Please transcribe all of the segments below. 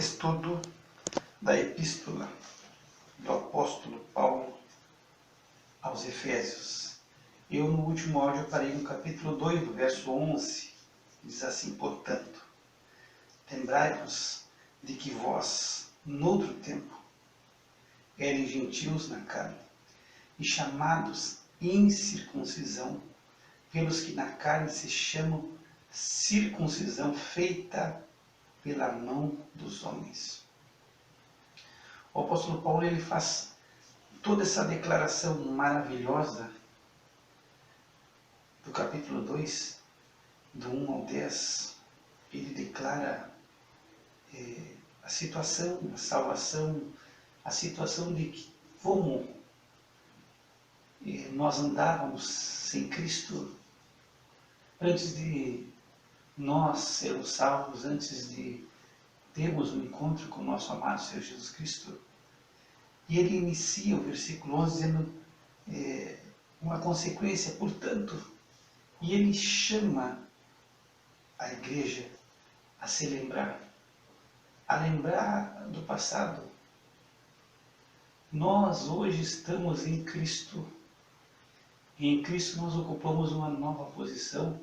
Estudo da Epístola do Apóstolo Paulo aos Efésios. Eu, no último áudio, parei no capítulo 2, do verso 11. Diz assim: portanto, lembrai-vos de que vós, noutro tempo, eres gentios na carne, e chamados incircuncisão, pelos que na carne se chamam circuncisão feita pela mão dos homens. O apóstolo Paulo ele faz toda essa declaração maravilhosa do capítulo 2, do 1 ao 10. Ele declara a situação, a salvação, a situação de que, como nós andávamos sem Cristo, antes de nós sermos salvos, antes de termos um encontro com o nosso amado Senhor Jesus Cristo. E ele inicia o versículo 11 dizendo uma consequência, portanto, e ele chama a igreja a se lembrar, do passado. Nós hoje estamos em Cristo, e em Cristo nós ocupamos uma nova posição.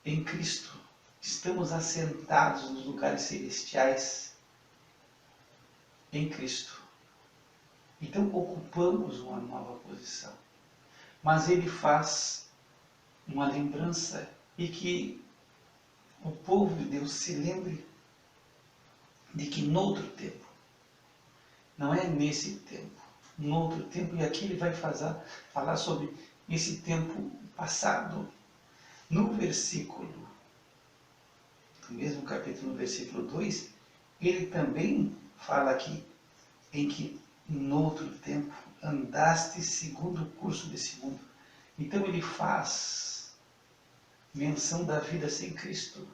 Em Cristo estamos assentados nos lugares celestiais. Em Cristo. Então ocupamos uma nova posição. Mas ele faz uma lembrança e que o povo de Deus se lembre de que noutro tempo, não é nesse tempo, noutro tempo, e aqui ele vai falar sobre esse tempo passado. No versículo, no mesmo capítulo, no versículo 2, ele também fala aqui em que noutro tempo andaste segundo o curso desse mundo. Então ele faz menção da vida sem Cristo.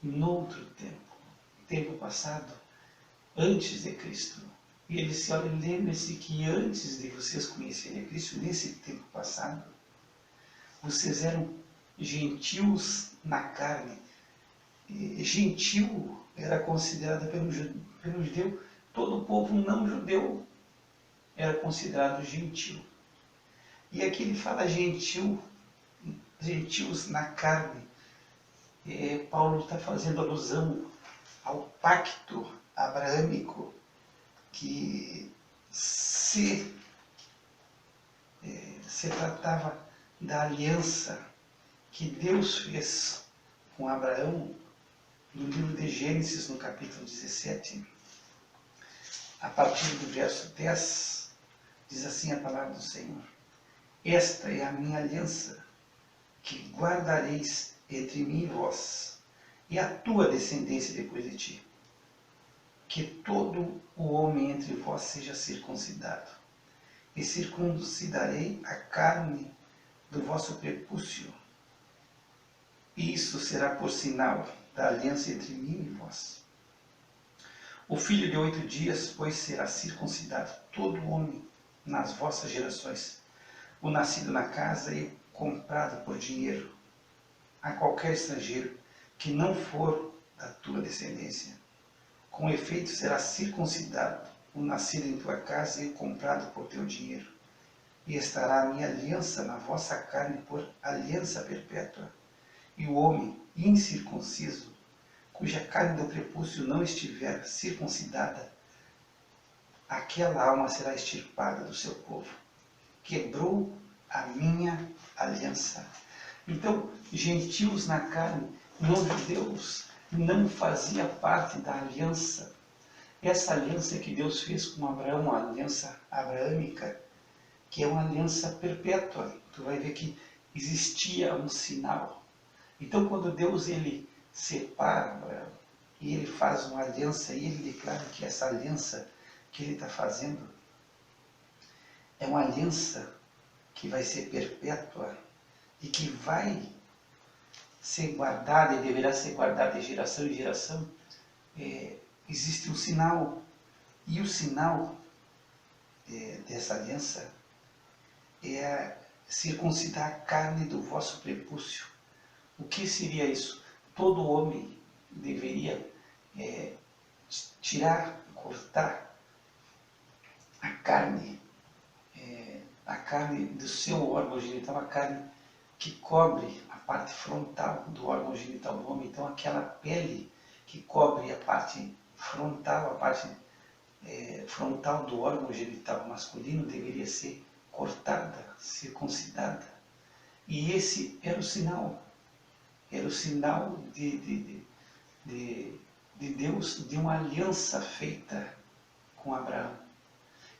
Noutro tempo, tempo passado, antes de Cristo. E ele se olha, lembre-se que antes de vocês conhecerem a Cristo, nesse tempo passado, vocês eram gentios na carne. Gentil era considerado pelo judeu, todo o povo não judeu era considerado gentil. E aqui ele fala gentios na carne. Paulo está fazendo alusão ao pacto abraâmico que se tratava da aliança que Deus fez com Abraão no livro de Gênesis, no capítulo 17. A partir do verso 10, diz assim a palavra do Senhor: esta é a minha aliança, que guardareis entre mim e vós, e a tua descendência depois de ti, que todo o homem entre vós seja circuncidado, e circuncidarei a carne do vosso prepúcio, e isso será por sinal da aliança entre mim e vós. O filho de 8 dias, pois, será circuncidado, todo homem nas vossas gerações, o nascido na casa e o comprado por dinheiro, a qualquer estrangeiro que não for da tua descendência. Com efeito será circuncidado o nascido em tua casa e o comprado por teu dinheiro. E estará a minha aliança na vossa carne por aliança perpétua. E o homem incircunciso, cuja carne do prepúcio não estiver circuncidada, aquela alma será extirpada do seu povo. Quebrou a minha aliança. Então, gentios na carne, não judeus, não fazia parte da aliança. Essa aliança que Deus fez com Abraão, uma aliança abraâmica, que é uma aliança perpétua. Tu vai ver que existia um sinal. Então, quando Deus ele separa Abraão e ele faz uma aliança, e ele declara que essa aliança que ele está fazendo é uma aliança que vai ser perpétua e que vai ser guardada e deverá ser guardada de geração em geração. Existe um sinal, e o sinal dessa aliança é circuncidar a carne do vosso prepúcio. O que seria isso? Todo homem deveria tirar, cortar a carne do seu órgão genital, a carne que cobre a parte frontal do órgão genital do homem. Então aquela pele que cobre a parte frontal, frontal do órgão genital masculino deveria ser cortada, circuncidada. E esse era o sinal de Deus, de uma aliança feita com Abraão.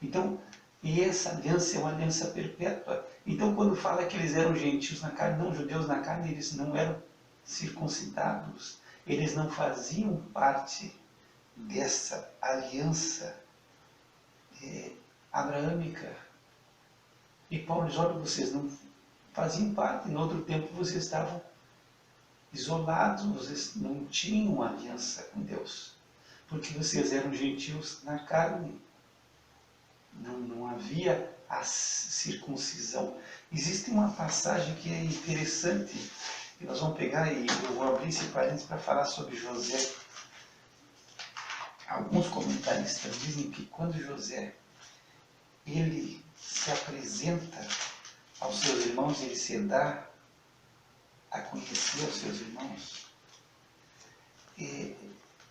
Então, e essa aliança é uma aliança perpétua. Então, quando fala que eles eram gentios na carne, não judeus na carne, eles não eram circuncidados, eles não faziam parte dessa aliança abraâmica. E Paulo diz: olha, vocês não faziam parte, no outro tempo vocês estavam isolados, vocês não tinham aliança com Deus, porque vocês eram gentios na carne. Não havia a circuncisão. Existe uma passagem que é interessante, e nós vamos pegar, e eu vou abrir esse parênteses para falar sobre José. Alguns comentaristas dizem que quando José ele se apresenta aos seus irmãos, ele se dá a conhecer aos seus irmãos,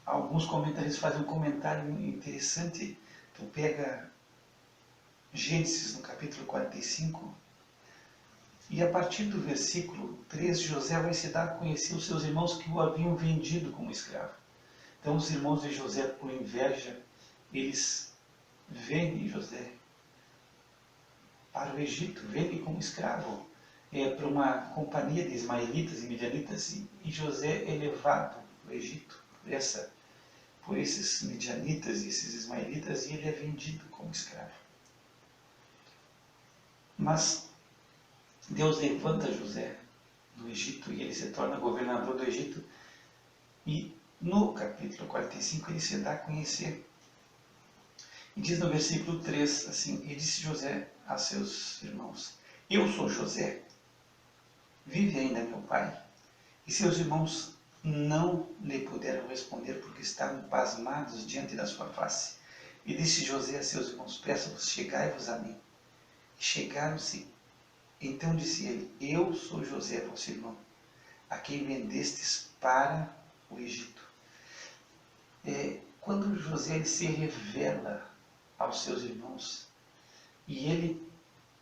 alguns comentaristas fazem um comentário interessante. Tu pega Gênesis no capítulo 45, e a partir do versículo 3, José vai se dar a conhecer os seus irmãos que o haviam vendido como escravo. Então os irmãos de José, por inveja, eles vendem José para o Egito, vendem como escravo, para uma companhia de ismaelitas e midianitas, e José é levado para o Egito por esses midianitas e esses ismaelitas, e ele é vendido como escravo. Mas Deus levanta José do Egito e ele se torna governador do Egito, e no capítulo 45 ele se dá a conhecer. E diz no versículo 3 assim: e disse José a seus irmãos: eu sou José, vive ainda meu pai? E seus irmãos não lhe puderam responder, porque estavam pasmados diante da sua face. E disse José a seus irmãos: peço-vos, chegai-vos a mim. E chegaram-se. Então disse ele: eu sou José, vosso irmão, a quem vendestes para o Egito. Quando José ele se revela aos seus irmãos, e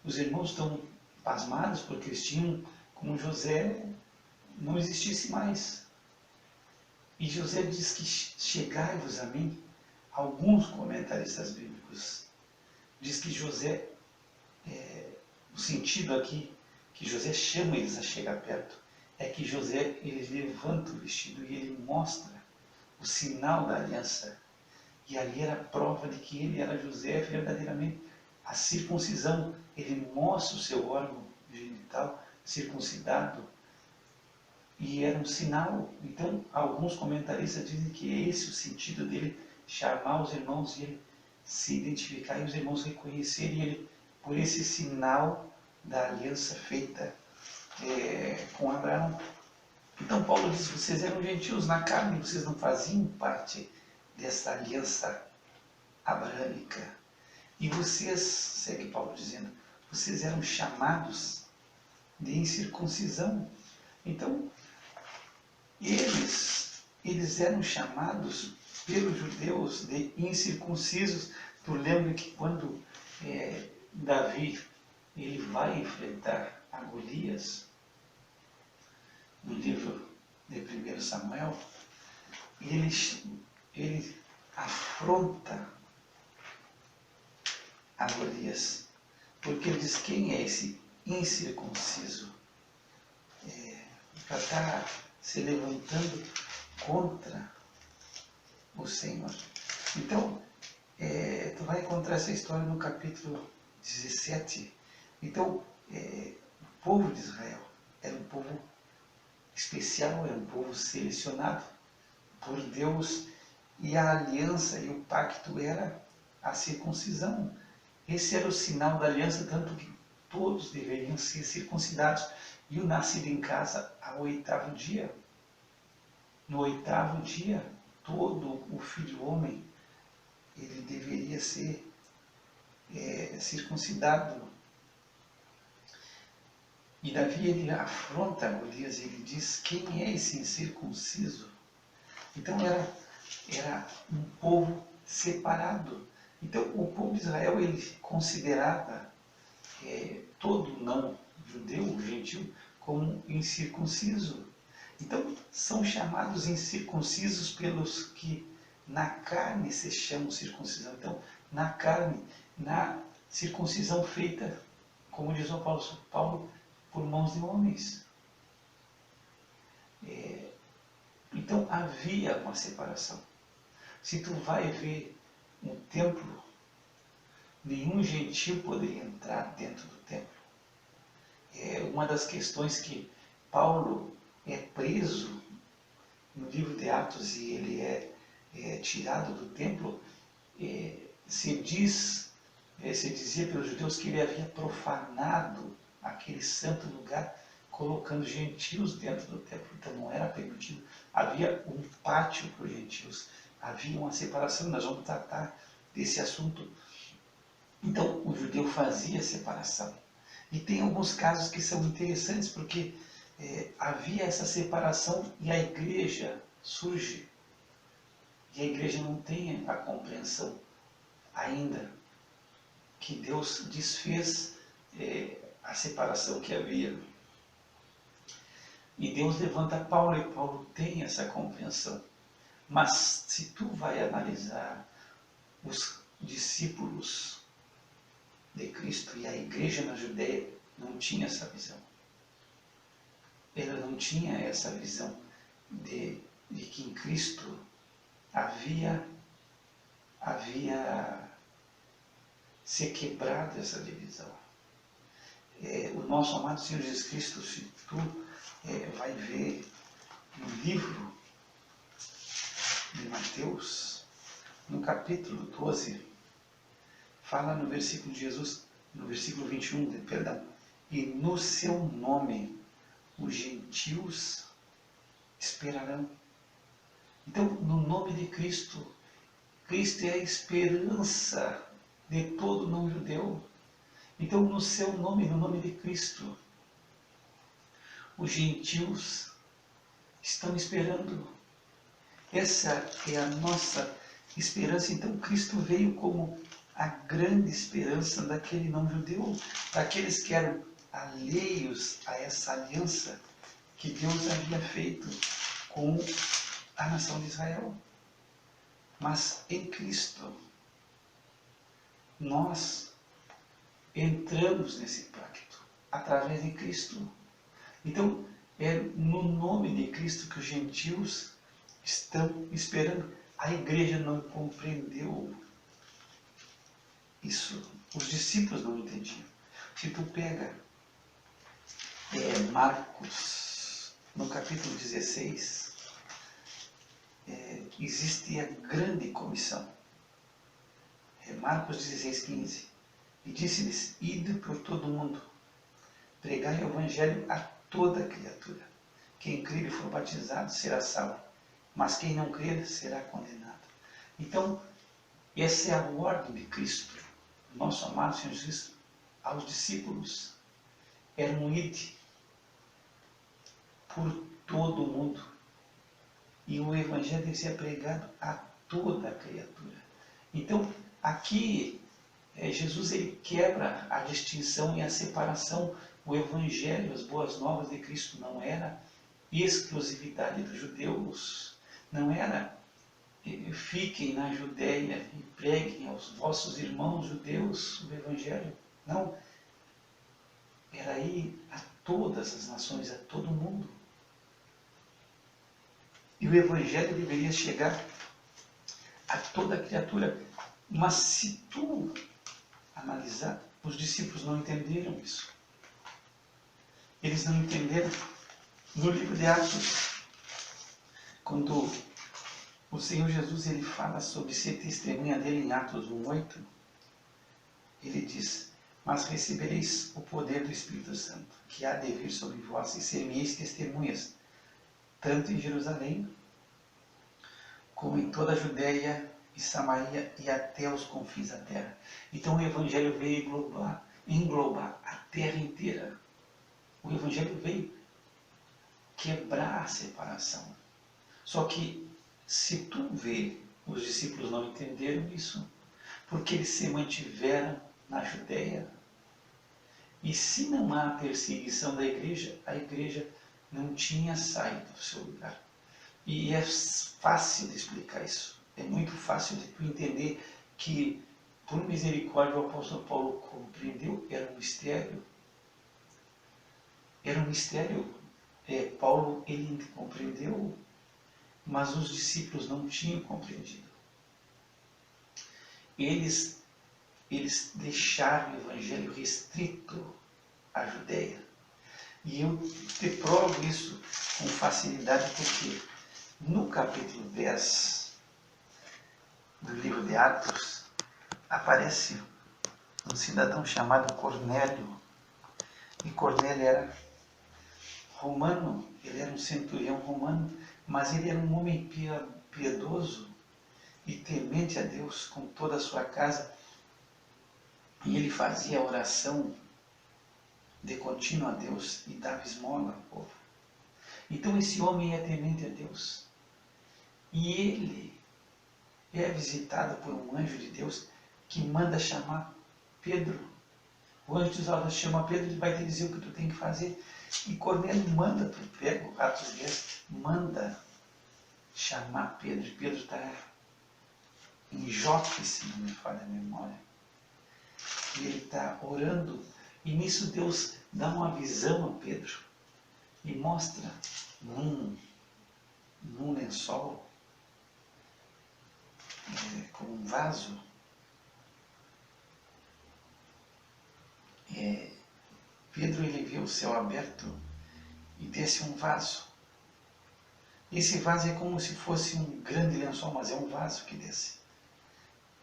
os irmãos estão pasmados, porque eles tinham como José não existisse mais. E José diz que chegai-vos a mim. Alguns comentaristas bíblicos diz que José, o sentido aqui que José chama eles a chegar perto, é que José ele levanta o vestido e ele mostra o sinal da aliança. E ali era a prova de que ele era José verdadeiramente. A circuncisão, ele mostra o seu órgão genital circuncidado, e era um sinal. Então, alguns comentaristas dizem que é esse o sentido dele chamar os irmãos e ele se identificar e os irmãos reconhecerem ele por esse sinal da aliança feita com Abraão. Então Paulo diz: vocês eram gentios na carne, vocês não faziam parte dessa aliança abraâmica. E vocês, segue Paulo dizendo, vocês eram chamados de incircuncisão. Então, eles eram chamados pelos judeus de incircuncisos. Tu lembra que quando Davi ele vai enfrentar a Golias, no livro de 1 Samuel, ele afronta a Golias, porque ele diz: quem é esse incircunciso para estar se levantando contra o Senhor? Então, tu vai encontrar essa história no capítulo 17. Então, o povo de Israel era um povo especial, era um povo selecionado por Deus, e a aliança e o pacto era a circuncisão. Esse era o sinal da aliança, tanto que todos deveriam ser circuncidados, e o nascido em casa ao 8º dia. no 8º dia, todo o filho homem, ele deveria ser circuncidado. E Davi, ele afronta Golias, ele diz: quem é esse incircunciso? Então era um povo separado. Então o povo de Israel, ele considerava todo não judeu, gentil, como incircunciso. Então são chamados incircuncisos pelos que na carne se chamam circuncisão. Então, na carne, na circuncisão feita, como diz o Paulo, por mãos de homens. Então havia uma separação. Se tu vai ver um templo, nenhum gentil poderia entrar dentro do templo. Uma das questões que Paulo é preso no livro de Atos e ele é tirado do templo, se dizia pelos judeus que ele havia profanado aquele santo lugar, colocando gentios dentro do templo. Então não era permitido. Havia um pátio para os gentios. Havia uma separação. Nós vamos tratar desse assunto. Então o judeu fazia separação. E tem alguns casos que são interessantes, porque havia essa separação e a igreja surge. E a igreja não tem a compreensão ainda que Deus desfez a separação que havia. E Deus levanta Paulo, e Paulo tem essa compreensão. Mas se tu vai analisar os discípulos de Cristo e a igreja na Judéia, não tinha essa visão. Ela não tinha essa visão de que em Cristo havia se quebrado essa divisão. O nosso amado Senhor Jesus Cristo, se tu vai ver no livro de Mateus, no capítulo 12, fala no versículo de Jesus, no versículo 21, perdão, e no seu nome os gentios esperarão. Então, no nome de Cristo, Cristo é a esperança de todo não judeu. Então, no seu nome, no nome de Cristo, os gentios estão esperando. Essa é a nossa esperança. Então, Cristo veio como a grande esperança daquele não judeu, daqueles que eram alheios a essa aliança que Deus havia feito com a nação de Israel. Mas em Cristo, nós entramos nesse pacto, através de Cristo. Então, é no nome de Cristo que os gentios estão esperando. A igreja não compreendeu isso. Os discípulos não entendiam. Se tu pega Marcos, no capítulo 16, existe a grande comissão. Marcos 16, 15. E disse-lhes: ide por todo o mundo, pregai o evangelho a toda criatura. Quem crer e for batizado será salvo, mas quem não crer será condenado. Então, essa é a ordem de Cristo, nosso amado Senhor Jesus, aos discípulos. Era um ide por todo o mundo. E o evangelho deve ser pregado a toda a criatura. Então, aqui, Jesus ele quebra a distinção e a separação. O evangelho, as boas novas de Cristo não era exclusividade dos judeus, não era fiquem na Judéia e preguem aos vossos irmãos judeus o evangelho. Não, era ir a todas as nações, a todo mundo. E o evangelho deveria chegar a toda criatura. Mas se tu analisar, os discípulos não entenderam isso. Eles não entenderam. No livro de Atos, quando o Senhor Jesus ele fala sobre ser testemunha dele em Atos 1:8, ele diz: mas recebereis o poder do Espírito Santo, que há de vir sobre vós, e ser-me-eis testemunhas, tanto em Jerusalém, como em toda a Judéia e Samaria e até os confins da terra. Então o Evangelho veio englobar a terra inteira. O Evangelho veio quebrar a separação. Só que, se tu vê, os discípulos não entenderam isso, porque eles se mantiveram na Judéia. E se não há perseguição da igreja, a igreja não tinha saído do seu lugar. E é fácil de explicar isso. É muito fácil de tu entender que, por misericórdia, o apóstolo Paulo compreendeu, era um mistério. Era um mistério. Paulo, ele compreendeu, mas os discípulos não tinham compreendido. Eles deixaram o evangelho restrito à Judéia. E eu te provo isso com facilidade porque no capítulo 10 do livro de Atos aparece um cidadão chamado Cornélio. E Cornélio era romano, ele era um centurião romano, mas ele era um homem piedoso e temente a Deus com toda a sua casa. E ele fazia oração de contínuo a Deus e dava esmola ao povo. Então esse homem é temente a Deus. E ele é visitado por um anjo de Deus que manda chamar Pedro. O anjo de Deus chama Pedro, ele vai te dizer o que tu tem que fazer. E Cornélio manda, tu pega o Atos 10, manda chamar Pedro. Pedro está em Jope, se não me falha a memória. E ele está orando. E nisso Deus dá uma visão a Pedro. E mostra num lençol, com um vaso, Pedro ele vê o céu aberto e desce um vaso. Esse vaso é como se fosse um grande lençol, mas é um vaso que desce.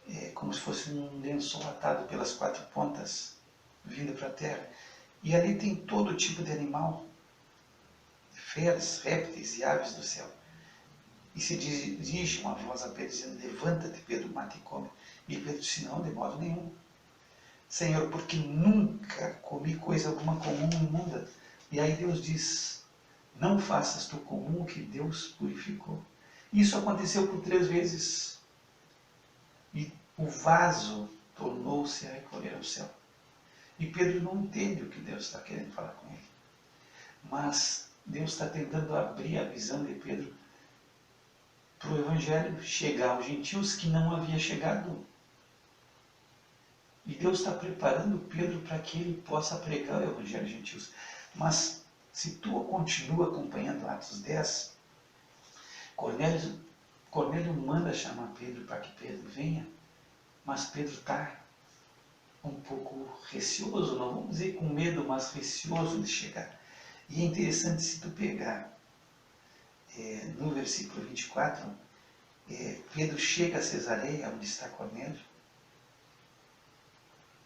É como se fosse um lençol atado pelas 4 pontas, vindo para a terra. E ali tem todo tipo de animal, feras, répteis e aves do céu. E se dirige uma voz a Pedro dizendo: levanta-te, Pedro, mata e come. E Pedro disse: não, de modo nenhum, Senhor, porque nunca comi coisa alguma comum e imunda. E aí Deus diz: não faças tu comum o que Deus purificou. Isso aconteceu por 3 vezes. E o vaso tornou-se a recolher ao céu. E Pedro não entende o que Deus está querendo falar com ele. Mas Deus está tentando abrir a visão de Pedro para o Evangelho chegar aos gentios que não havia chegado. E Deus está preparando Pedro para que ele possa pregar o Evangelho aos gentios. Mas se tu continua acompanhando Atos 10, Cornélio manda chamar Pedro para que Pedro venha, mas Pedro está um pouco receoso, não vamos dizer com medo, mas receoso de chegar. E é interessante se tu pegar no versículo 24, Pedro chega a Cesareia, onde está Cornélio,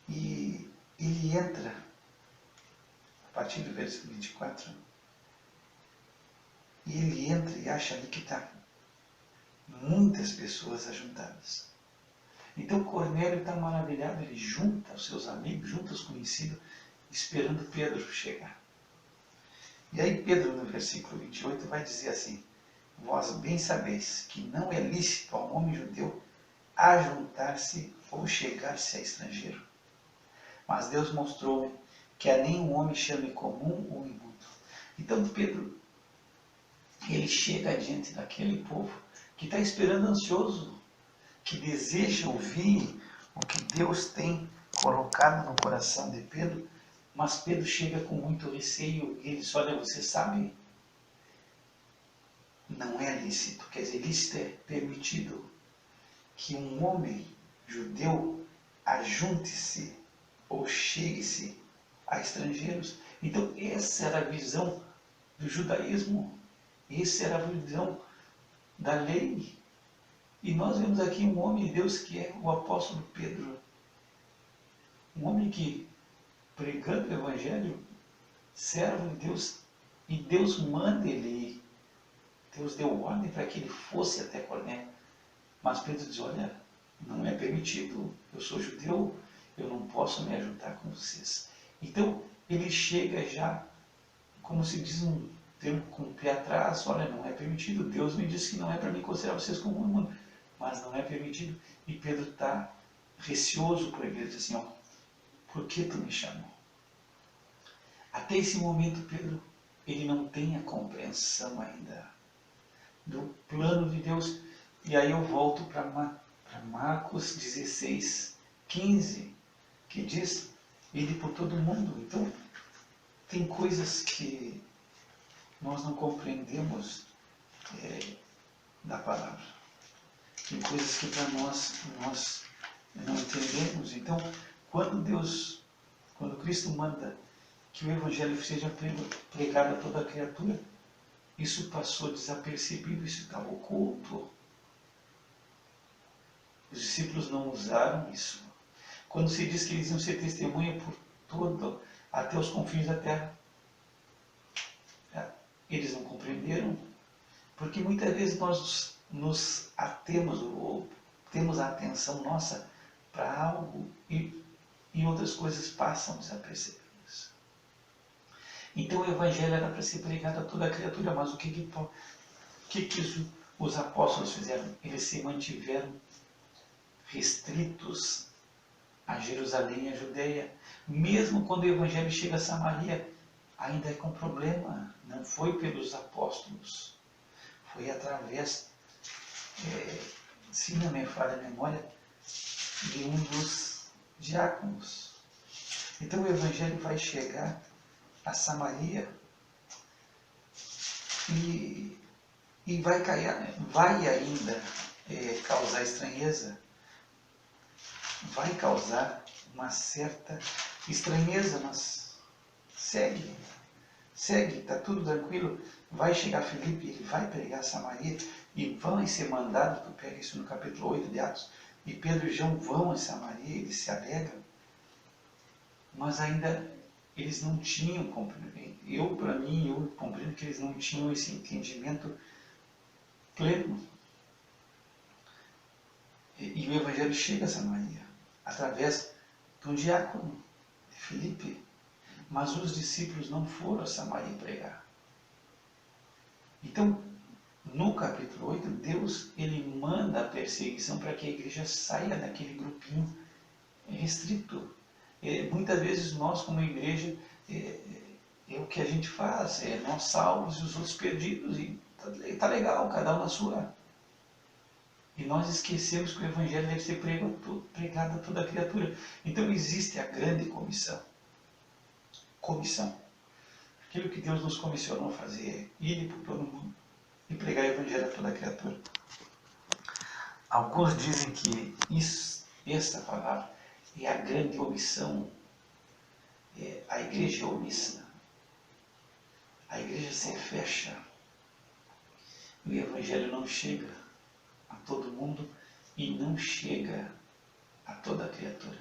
e ele entra, a partir do versículo 24, e ele entra e acha ali que está muitas pessoas ajuntadas. Então Cornélio está maravilhado, ele junta os seus amigos, junta os conhecidos, esperando Pedro chegar. E aí Pedro, no versículo 28, vai dizer assim: vós bem sabeis que não é lícito ao homem judeu ajuntar-se ou chegar-se a estrangeiro. Mas Deus mostrou-me que a nenhum homem chame comum ou imundo. Então Pedro, ele chega diante daquele povo que está esperando ansioso, que deseja ouvir o que Deus tem colocado no coração de Pedro, mas Pedro chega com muito receio e ele diz: olha, você sabe, não é lícito, quer dizer, lícito é permitido que um homem judeu ajunte-se ou chegue-se a estrangeiros. Então essa era a visão do judaísmo, essa era a visão da lei. E nós vemos aqui um homem de Deus que é o apóstolo Pedro, um homem que, pregando o Evangelho, servo de Deus, e Deus manda ele ir. Deus deu ordem para que ele fosse até Cornélio. Mas Pedro diz, olha, não é permitido, eu sou judeu, eu não posso me ajuntar com vocês. Então, ele chega já, como se diz, com o pé atrás, olha, não é permitido, Deus me disse que não é para mim considerar vocês como um mundo, mas não é permitido. E Pedro está receoso por ele, diz assim, ó, por que tu me chamou? Até esse momento, Pedro, ele não tem a compreensão ainda do plano de Deus. E aí eu volto para Marcos 16, 15, que diz, ide por todo mundo. Então, tem coisas que nós não compreendemos da palavra. Tem coisas que para nós não entendemos. Então, quando Cristo manda que o Evangelho seja pregado a toda a criatura, isso passou desapercebido, isso estava oculto. Os discípulos não usaram isso. Quando se diz que eles iam ser testemunha por todo, até os confins da terra, eles não compreenderam, porque muitas vezes nós nos atemos ou temos a atenção nossa para algo e outras coisas passam desapercebidas. Então o Evangelho era para ser pregado a toda a criatura, mas o que os apóstolos fizeram? Eles se mantiveram restritos a Jerusalém e a Judeia. Mesmo quando o Evangelho chega a Samaria, ainda é com problema. Não foi pelos apóstolos, foi através, se não me falha a memória, de um dos diáconos. Então o Evangelho vai chegar a Samaria e vai ainda causar estranheza, vai causar uma certa estranheza, mas segue, está tudo tranquilo. Vai chegar Filipe, ele vai pregar a Samaria e vão ser mandados, tu pega isso no capítulo 8 de Atos, e Pedro e João vão a Samaria, eles se alegram, mas ainda eles não tinham compreendo. Eu compreendo que eles não tinham esse entendimento pleno. E o Evangelho chega a Samaria através de um diácono, de Filipe. Mas os discípulos não foram a Samaria pregar. Então, no capítulo 8, Deus ele manda a perseguição para que a igreja saia daquele grupinho restrito. Muitas vezes nós, como igreja, o que a gente faz, nós salvos e os outros perdidos, e tá legal, cada um na sua. E nós esquecemos que o Evangelho deve ser pregado a toda a criatura. Então existe a grande comissão. Aquilo que Deus nos comissionou a fazer é ir por todo mundo e pregar o Evangelho a toda a criatura. Alguns dizem que esta palavra é a grande omissão. A igreja é omissa. A igreja se fecha. E o Evangelho não chega a todo mundo e não chega a toda a criatura.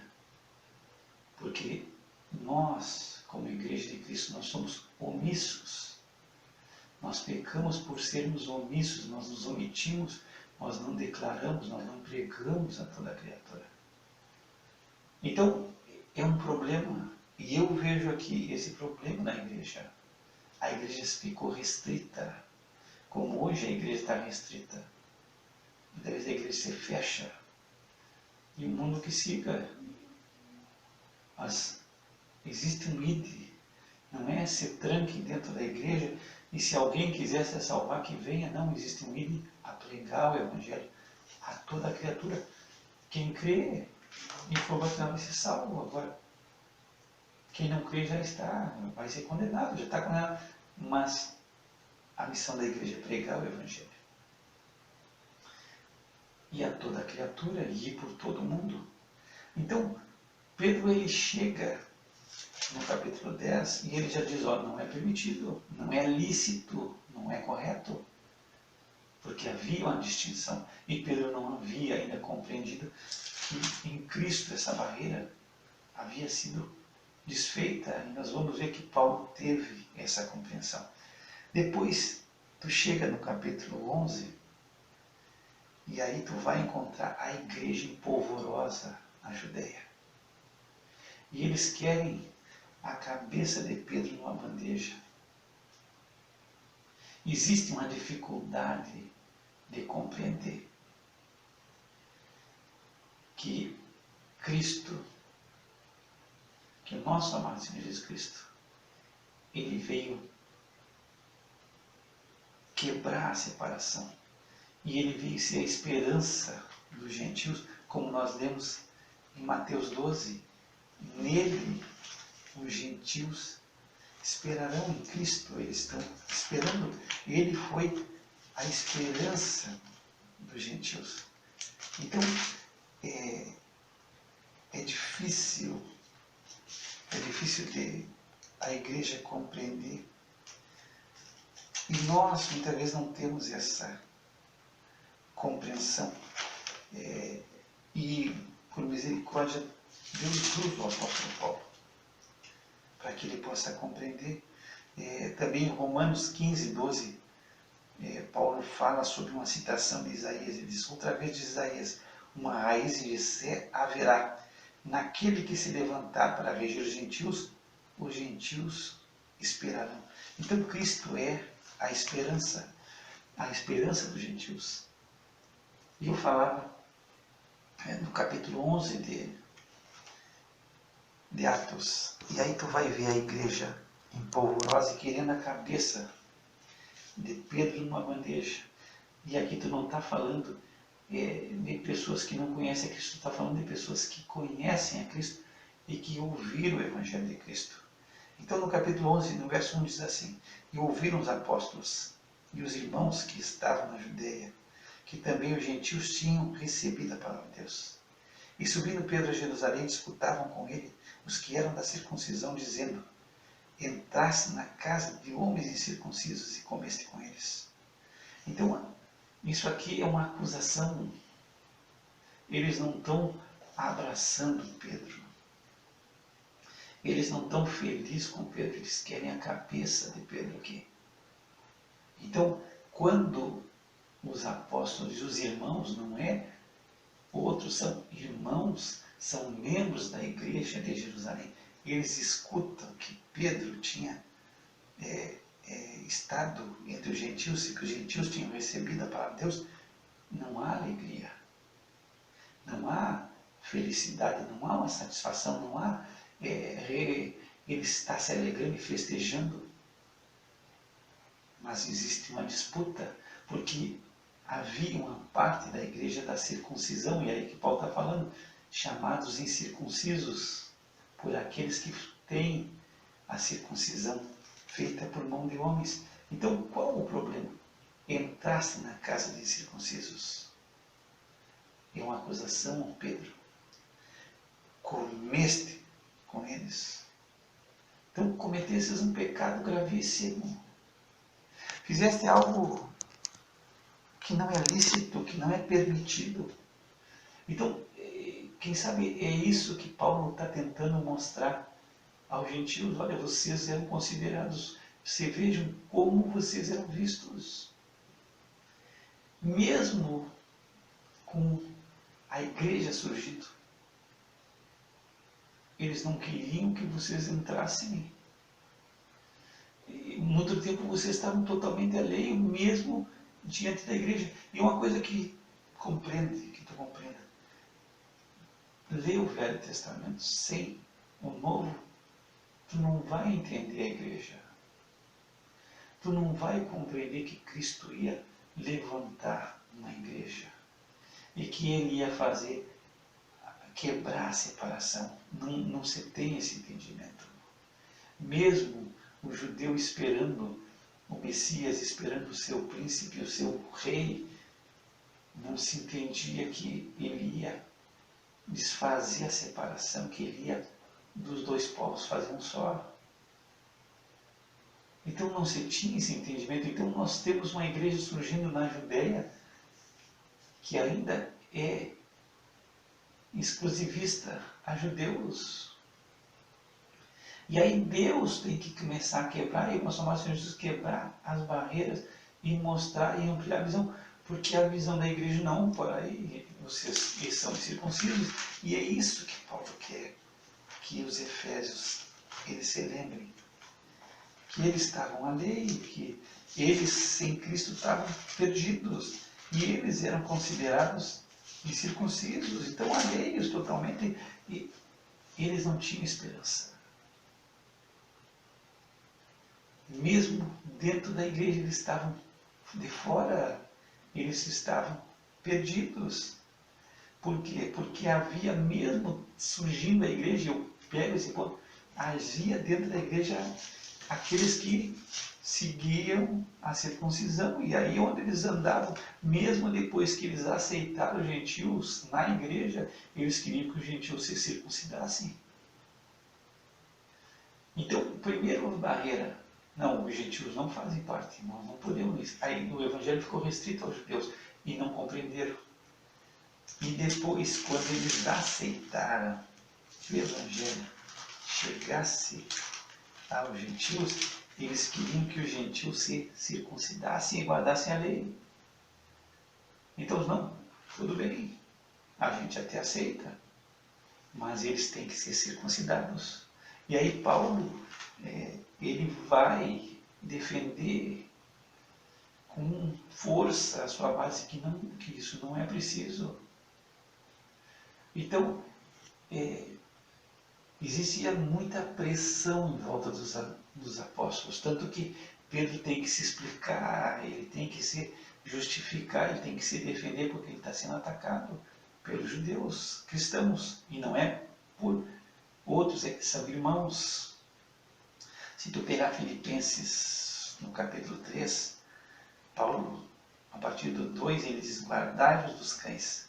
Porque nós, como igreja de Cristo, nós somos omissos. Nós pecamos por sermos omissos, nós nos omitimos, nós não declaramos, nós não pregamos a toda a criatura. Então, é um problema, e eu vejo aqui esse problema na igreja. A igreja ficou restrita, como hoje a igreja está restrita. Muitas vezes a igreja se fecha, e o mundo que siga. Mas existe um ID, não é se tranque dentro da igreja, e se alguém quiser se salvar, que venha. Não, existe um ID a pregar o Evangelho a toda a criatura. Quem crê e for batizado vai ser salvo. Agora, quem não crê já vai ser condenado, já está condenado. Mas a missão da igreja é pregar o Evangelho. E a toda a criatura, e ir por todo mundo. Então, Pedro ele chega no capítulo 10 e ele já diz, não é permitido, não é lícito, não é correto. Porque havia uma distinção e Pedro não havia ainda compreendido que em Cristo essa barreira havia sido desfeita. E nós vamos ver que Paulo teve essa compreensão. Depois, tu chega no capítulo 11 e E aí tu vai encontrar a igreja empolvorosa na Judéia. E eles querem a cabeça de Pedro numa bandeja. Existe uma dificuldade de compreender que Cristo, que o nosso amado Senhor Jesus Cristo, ele veio quebrar a separação. E ele veio ser a esperança dos gentios, como nós lemos em Mateus 12. Nele, os gentios esperarão em Cristo, eles estão esperando. Ele foi a esperança dos gentios. Então, é difícil de a igreja compreender. E nós, muitas vezes, não temos essa compreensão. E, por misericórdia, Deus usa o apóstolo Paulo para que ele possa compreender. Também em Romanos 15, 12, Paulo fala sobre uma citação de Isaías. Ele diz, outra vez de Isaías, uma raiz de Jessé haverá. Naquele que se levantar para reger os gentios esperarão. Então Cristo é a esperança dos gentios. E eu falava no capítulo 11 de Atos, e aí tu vai ver a igreja empolvorosa e querendo a cabeça de Pedro numa bandeja. E aqui tu não está falando de pessoas que não conhecem a Cristo, tu está falando de pessoas que conhecem a Cristo e que ouviram o Evangelho de Cristo. Então no capítulo 11, no verso 1 diz assim, e ouviram os apóstolos e os irmãos que estavam na Judéia, que também os gentios tinham recebido a palavra de Deus. E subindo Pedro a Jerusalém, disputavam com ele os que eram da circuncisão, dizendo, entraste na casa de homens incircuncisos e comeste com eles. Então, isso aqui é uma acusação. Eles não estão abraçando Pedro. Eles não estão felizes com Pedro, eles querem a cabeça de Pedro aqui. Então, quando os apóstolos e os irmãos, não é outros, são irmãos, são membros da igreja de Jerusalém, eles escutam que Pedro tinha estado entre os gentios e que os gentios tinham recebido a palavra de Deus, não há alegria, não há felicidade, não há uma satisfação, não há ele está se alegrando e festejando. Mas existe uma disputa, porque havia uma parte da igreja da circuncisão, e é aí que Paulo está falando, chamados incircuncisos, por aqueles que têm a circuncisão feita por mão de homens. Então, qual o problema? Entraste na casa de incircuncisos. É uma acusação ao Pedro. Comeste com eles. Então, cometestes um pecado gravíssimo. Fizeste algo que não é lícito, que não é permitido. Então, quem sabe é isso que Paulo está tentando mostrar aos gentios. Olha, vocês eram considerados, você vejam como vocês eram vistos. Mesmo com a igreja surgindo, eles não queriam que vocês entrassem. E muito tempo vocês estavam totalmente alheios, mesmo diante da igreja. E uma coisa que tu compreenda, lê o Velho Testamento sem o Novo, tu não vai entender a igreja. Tu não vai compreender que Cristo ia levantar uma igreja e que ele ia quebrar a separação. Não se tem esse entendimento. Mesmo o judeu esperando o Messias, esperando o seu príncipe, o seu rei, não se entendia que ele ia desfazer a separação, que ele ia dos dois povos fazer um só. Então não se tinha esse entendimento. Então nós temos uma igreja surgindo na Judéia que ainda é exclusivista a judeus. E aí Deus tem que começar a quebrar, e o nosso amado Senhor Jesus quebrar as barreiras e mostrar e ampliar a visão. Porque a visão da igreja não, aí vocês são circuncisos, e é isso que Paulo quer que os efésios eles se lembrem, que eles estavam alheios, que eles sem Cristo estavam perdidos, e eles eram considerados incircuncisos, então alheios totalmente, e eles não tinham esperança. Mesmo dentro da igreja eles estavam de fora, eles estavam perdidos. Por quê? Porque havia, mesmo surgindo a igreja, eu pego esse ponto, havia dentro da igreja aqueles que seguiam a circuncisão, e aí onde eles andavam, mesmo depois que eles aceitaram os gentios na igreja, eles queriam que os gentios se circuncidassem. Então, primeiro barreira, não, os gentios não fazem parte, nós não podemos isso. Aí o evangelho ficou restrito aos judeus e não compreenderam. E depois, quando eles aceitaram que o evangelho chegasse aos gentios, eles queriam que os gentios se circuncidassem e guardassem a lei. Então, não, tudo bem, a gente até aceita, mas eles têm que ser circuncidados. E aí Paulo, ele vai defender com força a sua base que isso não é preciso. Então, existia muita pressão em volta dos apóstolos, tanto que Pedro tem que se explicar, ele tem que se justificar, ele tem que se defender, porque ele está sendo atacado pelos judeus cristãos, e não é por outros, que são irmãos. Se tu pegar Filipenses, no capítulo 3, Paulo, a partir do 2, ele diz: guardai-vos dos cães,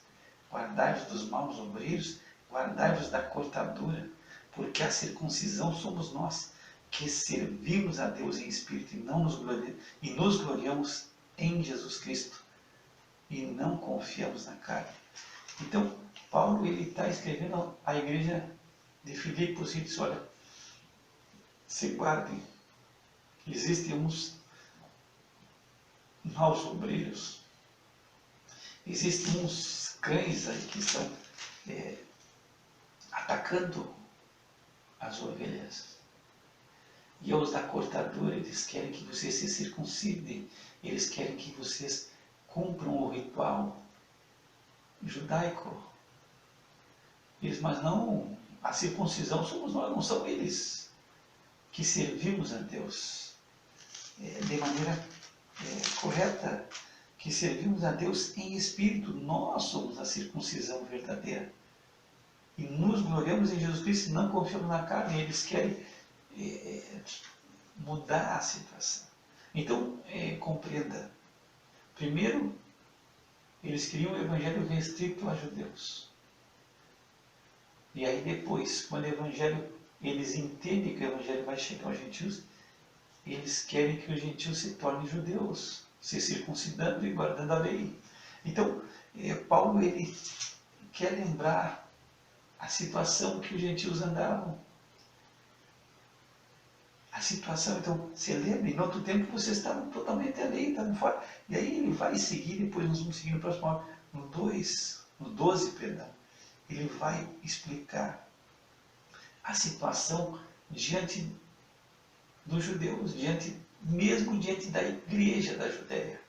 guardai-vos dos maus obreiros, guardai-vos da cortadura, porque a circuncisão somos nós, que servimos a Deus em espírito e nos gloriamos em Jesus Cristo, e não confiamos na carne. Então, Paulo está escrevendo à igreja de Filipos e diz: olha, se guardem, existem uns maus obreiros, existem uns cães aí que estão atacando as ovelhas. E os da cortadura, eles querem que vocês se circuncidem, eles querem que vocês cumpram o ritual judaico. Mas não, a circuncisão somos nós, não são eles que servimos a Deus de maneira correta, que servimos a Deus em espírito. Nós somos a circuncisão verdadeira. E nos gloriamos em Jesus Cristo e não confiamos na carne. Eles querem mudar a situação. Então, compreenda. Primeiro, eles queriam o evangelho restrito a judeus. E aí depois, quando o evangelho, eles entendem que o evangelho vai chegar aos gentios, eles querem que os gentios se tornem judeus, se circuncidando e guardando a lei. Então, Paulo, ele quer lembrar a situação que os gentios andavam. A situação, então, se lembre, em outro tempo vocês estavam totalmente alheios, estavam fora. E aí ele vai seguir, depois nós vamos seguir no próximo áudio, no 12, ele vai explicar a situação diante dos judeus, mesmo diante da igreja da Judéia,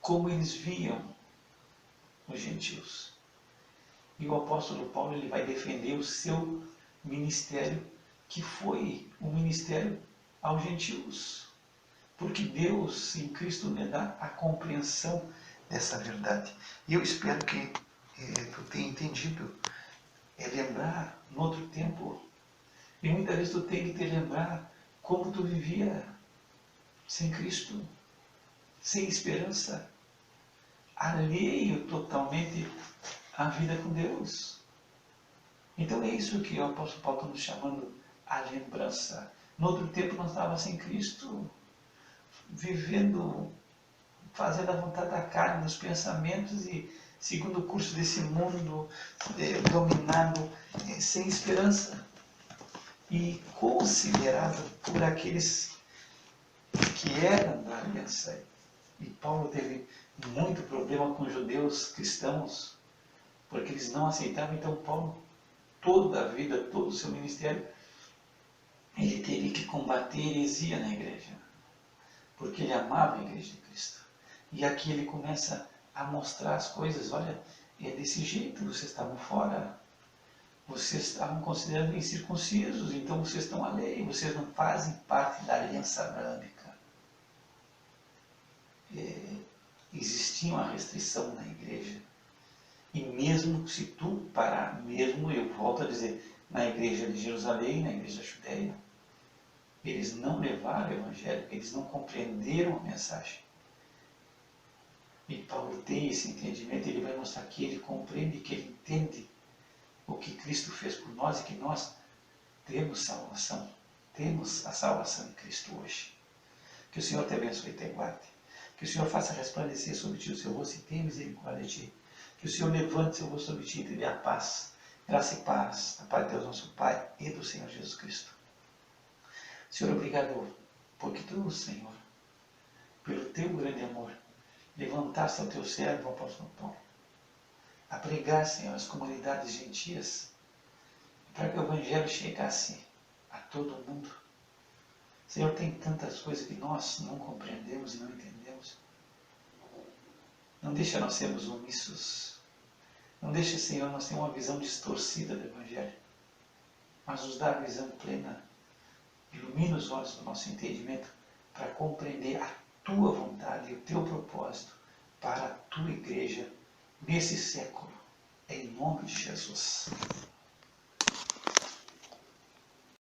como eles viam os gentios. E o apóstolo Paulo, ele vai defender o seu ministério, que foi um ministério aos gentios, porque Deus em Cristo lhe dá a compreensão dessa verdade. E eu espero que tu tenha entendido. Lembrar no outro tempo, e muitas vezes tu tem que te lembrar como tu vivia sem Cristo, sem esperança, alheio totalmente à vida com Deus. Então é isso que o apóstolo Paulo está nos chamando a lembrança. No outro tempo nós estávamos sem Cristo, vivendo, fazendo a vontade da carne, nos pensamentos e segundo o curso desse mundo, dominado, sem esperança e considerado por aqueles que eram da aliança. E Paulo teve muito problema com judeus cristãos, porque eles não aceitavam. Então Paulo, toda a vida, todo o seu ministério, ele teve que combater heresia na igreja, porque ele amava a igreja de Cristo. E aqui ele começa a mostrar as coisas. Olha, é desse jeito, vocês estavam fora, vocês estavam considerando incircuncisos, então vocês estão à lei, vocês não fazem parte da aliança abrâmica. Existia uma restrição na igreja. E mesmo se tu parar, mesmo eu volto a dizer, na igreja de Jerusalém, na igreja judeia, eles não levaram o evangelho, eles não compreenderam a mensagem. E Paulo tem esse entendimento, ele vai mostrar que ele compreende, que ele entende o que Cristo fez por nós e que nós temos salvação. Temos a salvação em Cristo hoje. Que o Senhor te abençoe e te guarde. Que o Senhor faça resplandecer sobre ti o seu rosto e tenha misericórdia de ti. Que o Senhor levante seu rosto sobre ti e te dê a paz, graça e paz da parte de Deus nosso Pai e do Senhor Jesus Cristo. Senhor, obrigado porque tu, Senhor, pelo teu grande amor, levantaste ao teu servo, o apóstolo Paulo, a pregar, Senhor, as comunidades gentias, para que o Evangelho chegasse a todo o mundo. Senhor, tem tantas coisas que nós não compreendemos e não entendemos. Não deixa nós sermos omissos. Não deixa, Senhor, nós ter uma visão distorcida do Evangelho, mas nos dá a visão plena. Ilumina os olhos do nosso entendimento para compreender a tua vontade e o teu propósito para a tua igreja nesse século. Em nome de Jesus.